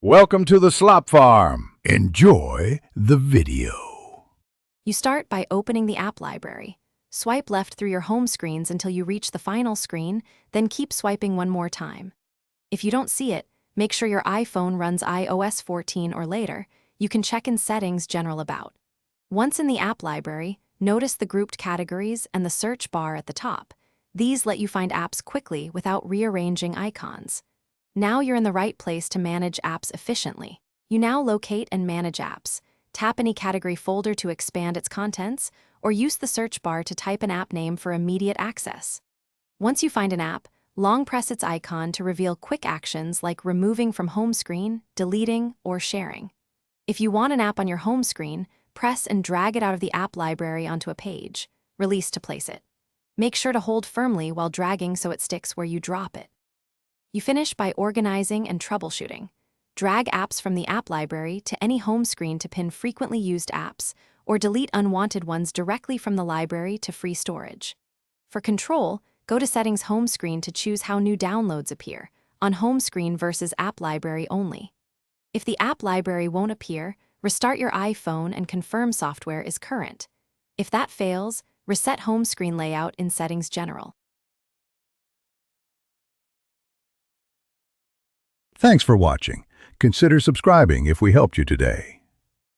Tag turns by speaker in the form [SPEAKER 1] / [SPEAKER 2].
[SPEAKER 1] Welcome to the Slop Farm. Enjoy the video.
[SPEAKER 2] You start by opening the app library. Swipe left through your home screens until you reach the final screen, then keep swiping one more time. If you don't see it, make sure your iPhone runs iOS 14 or later. You can check in Settings General About. Once in the app library, notice the grouped categories and the search bar at the top. These let you find apps quickly without rearranging icons. Now you're in the right place to manage apps efficiently. You now locate and manage apps. Tap any category folder to expand its contents, or use the search bar to type an app name for immediate access. Once you find an app, long press its icon to reveal quick actions like removing from home screen, deleting, or sharing. If you want an app on your home screen, press and drag it out of the app library onto a page. Release to place it. Make sure to hold firmly while dragging so it sticks where you drop it. You finish by organizing and troubleshooting. Drag apps from the app library to any home screen to pin frequently used apps, or delete unwanted ones directly from the library to free storage. For control, go to Settings Home Screen to choose how new downloads appear, on home screen versus app library only. If the app library won't appear, restart your iPhone and confirm software is current. If that fails, reset home screen layout in Settings General.
[SPEAKER 1] Thanks for watching. Consider subscribing if we helped you today.